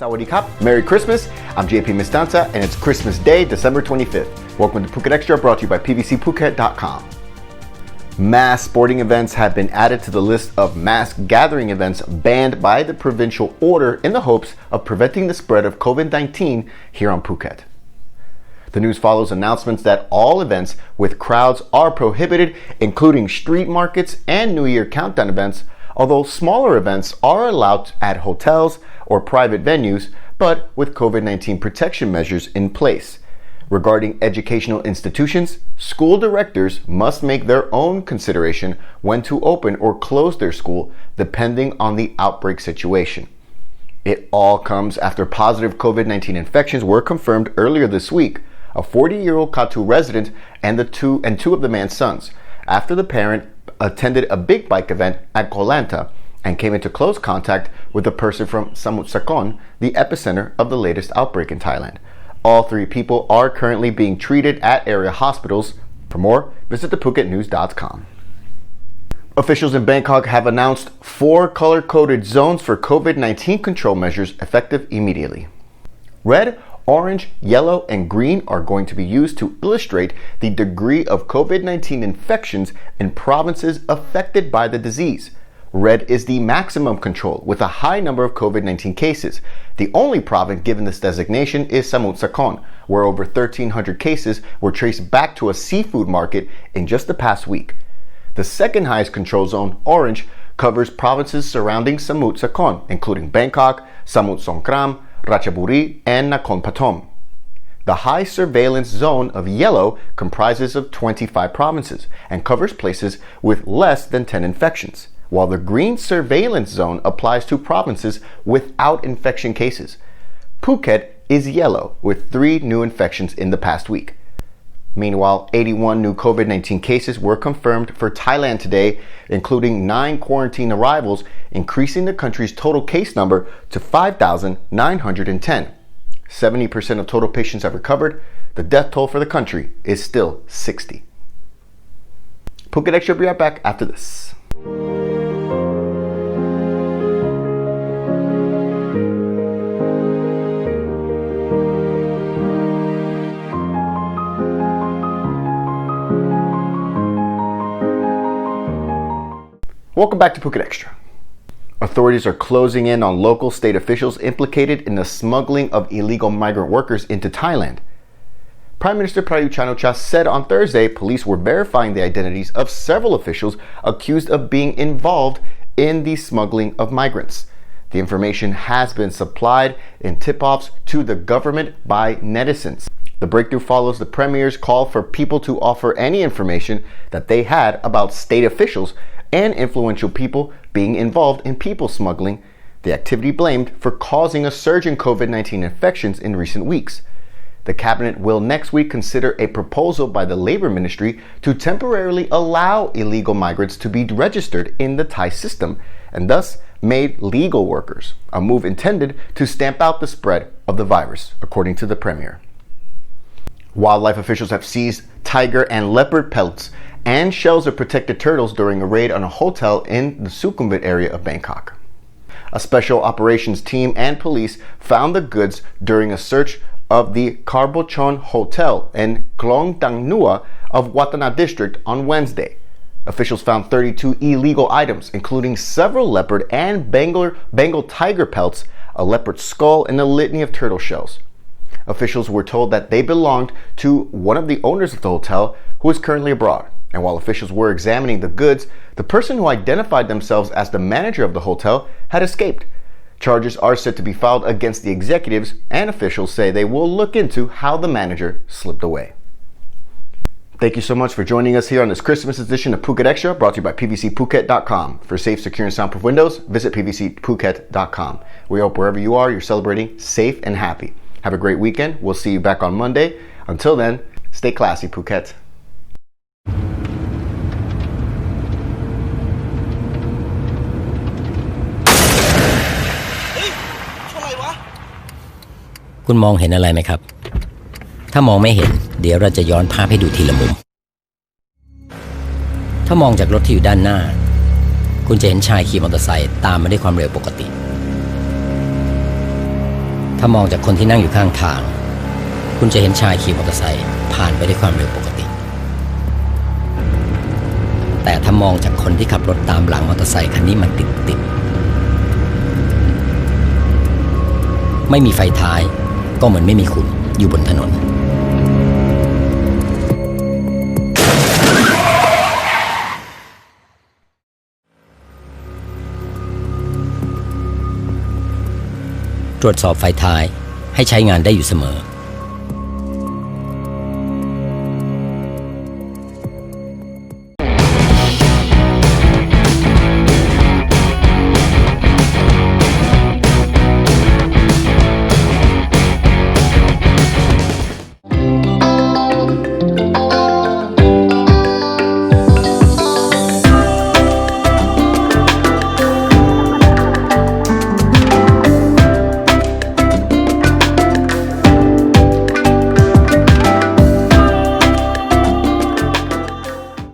Sawadee Kap, Merry Christmas. I'm JP Mestanza, and it's Christmas Day, December 25th. Welcome to Phuket Extra, brought to you by PVCPhuket.com. Mass sporting events have been added to the list of mass gathering events banned by the provincial order in the hopes of preventing the spread of COVID-19 here on Phuket. The news follows announcements that all events with crowds are prohibited, including street markets and New Year countdown events, although smaller events are allowed at hotels or private venues, but with COVID-19 protection measures in place. Regarding educational institutions, school directors must make their own consideration when to open or close their school depending on the outbreak situation. It all comes after positive COVID-19 infections were confirmed earlier this week. A 40-year-old Katu resident and two of the man's sons, after the parent attended a big bike event at Koh Lanta and came into close contact with a person from Samut Sakhon, the epicenter of the latest outbreak in Thailand. All three people are currently being treated at area hospitals. For more, visit thephuketnews.com. Officials in Bangkok have announced 4 color-coded zones for COVID-19 control measures effective immediately. Red, orange, yellow, and green are going to be used to illustrate the degree of COVID-19 infections in provinces affected by the disease. Red is the maximum control with a high number of COVID-19 cases. The only province given this designation is Samut Sakhon, where over 1,300 cases were traced back to a seafood market in just the past week. The second highest control zone, orange, covers provinces surrounding Samut Sakhon, including Bangkok, Samut Songkhram, Ratchaburi, and Nakhon Pathom. The high surveillance zone of yellow comprises of 25 provinces and covers places with less than 10 infections, while the green surveillance zone applies to provinces without infection cases. Phuket is yellow with 3 new infections in the past week. Meanwhile, 81 new COVID-19 cases were confirmed for Thailand today, including 9 quarantine arrivals, increasing the country's total case number to 5,910. 70% of total patients have recovered. The death toll for the country is still 60. Phuket Extra will be right back after this. Welcome back to Phuket Extra. Authorities are closing in on local state officials implicated in the smuggling of illegal migrant workers into Thailand. Prime Minister Prayut Chan-o-cha said on Thursday police were verifying the identities of several officials accused of being involved in the smuggling of migrants. The information has been supplied in tip-offs to the government by netizens. The breakthrough follows the Premier's call for people to offer any information that they had about state officials and influential people being involved in people smuggling, the activity blamed for causing a surge in COVID-19 infections in recent weeks. The cabinet will next week consider a proposal by the Labor Ministry to temporarily allow illegal migrants to be registered in the Thai system and thus made legal workers, a move intended to stamp out the spread of the virus, according to the Premier. Wildlife officials have seized tiger and leopard pelts and shells of protected turtles during a raid on a hotel in the Sukhumvit area of Bangkok. A special operations team and police found the goods during a search of the Karbochon Hotel in Klong Dang Nua of Watana district on Wednesday. Officials found 32 illegal items, including several leopard and Bengal tiger pelts, a leopard skull, and a litany of turtle shells. Officials were told that they belonged to one of the owners of the hotel who is currently abroad. And while officials were examining the goods, the person who identified themselves as the manager of the hotel had escaped. Charges are said to be filed against the executives, and officials say they will look into how the manager slipped away. Thank you so much for joining us here on this Christmas edition of Phuket Extra, brought to you by PVCPhuket.com. For safe, secure, and soundproof windows, visit PVCPhuket.com. We hope wherever you are, you're celebrating safe and happy. Have a great weekend. We'll see you back on Monday. Until then, stay classy, Phuket. คุณมองเห็นอะไรไหมครับ ถ้ามองไม่เห็นเดี๋ยวเราจะย้อนภาพให้ดูทีละมุม ถ้ามองจากรถที่อยู่ด้านหน้าคุณจะเห็นชายขี่มอเตอร์ไซค์ตามมาด้วยความเร็วปกติ ถ้ามองจากคนที่นั่งอยู่ข้างทางคุณจะเห็นชายขี่มอเตอร์ไซค์ผ่านไปด้วยความเร็วปกติแต่ถ้ามองจากคนที่ขับรถตามหลังมอเตอร์ไซค์คันนี้มันติดไม่มีไฟท้ายก็เหมือนไม่มีคุณอยู่บนถนนตรวจสอบไฟท้ายให้ใช้งานได้อยู่เสมอ